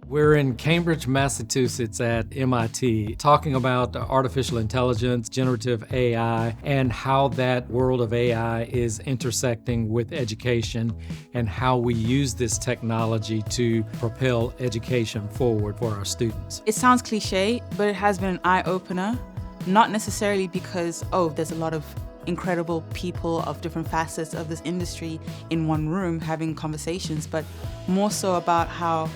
We're in Cambridge, Massachusetts at MIT, talking about artificial intelligence, generative AI, and how that world of AI is intersecting with education and how we use this technology to propel education forward for our students. It sounds cliche, but it has been an eye-opener, not necessarily because, there's a lot of incredible people of different facets of this industry in one room having conversations, but more so about how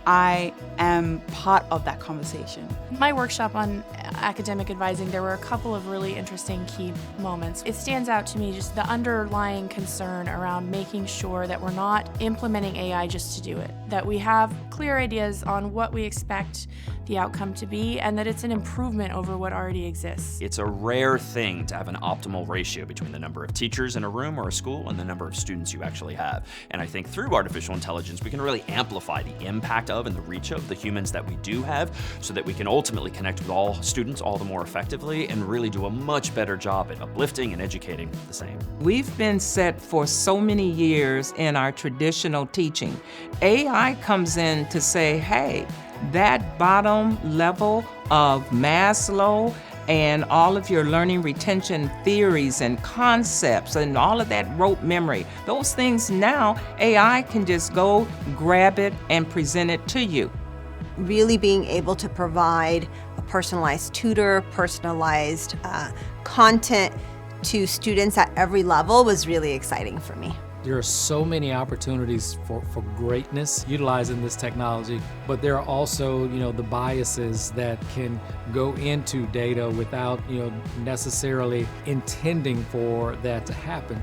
I am part of that conversation. My workshop on academic advising, there were a couple of really interesting key moments. It stands out to me just the underlying concern around making sure that we're not implementing AI just to do it, that we have clear ideas on what we expect the outcome to be, and that it's an improvement over what already exists. It's a rare thing to have an optimal ratio between the number of teachers in a room or a school and the number of students you actually have. And I think through artificial intelligence, we can really amplify the impact of and the reach of the humans that we do have so that we can ultimately connect with all students all the more effectively and really do a much better job at uplifting and educating the same. We've been set for so many years in our traditional teaching. AI comes in to say, hey, that bottom level of Maslow and all of your learning retention theories and concepts and all of that rote memory, those things now AI can just go grab it and present it to you. Really being able to provide a personalized tutor, personalized content to students at every level was really exciting for me. There are so many opportunities for greatness utilizing this technology, but there are also, the biases that can go into data without, necessarily intending for that to happen.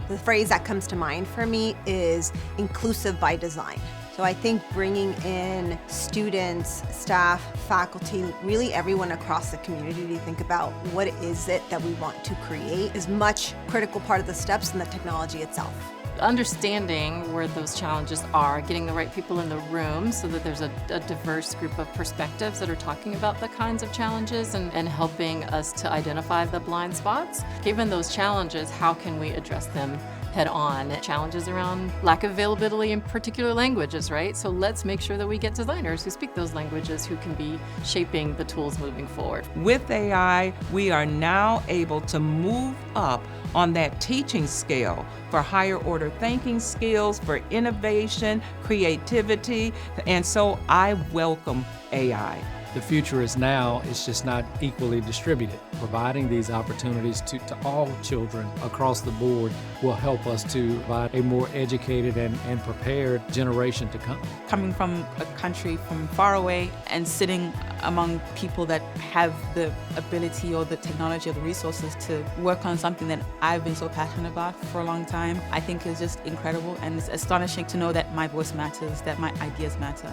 The phrase that comes to mind for me is inclusive by design. So I think bringing in students, staff, faculty, really everyone across the community to think about what is it that we want to create is much critical part of the steps in the technology itself. Understanding where those challenges are, getting the right people in the room so that there's a diverse group of perspectives that are talking about the kinds of challenges and helping us to identify the blind spots. Given those challenges, how can we address them head-on? Challenges around lack of availability in particular languages, right? So let's make sure that we get designers who speak those languages who can be shaping the tools moving forward. With AI, we are now able to move up on that teaching scale for higher order thinking skills, for innovation, creativity, and so I welcome AI. The future is now, it's just not equally distributed. Providing these opportunities to all children across the board will help us to provide a more educated and prepared generation to come. Coming from a country from far away and sitting among people that have the ability or the technology or the resources to work on something that I've been so passionate about for a long time, I think is just incredible, and it's astonishing to know that my voice matters, that my ideas matter.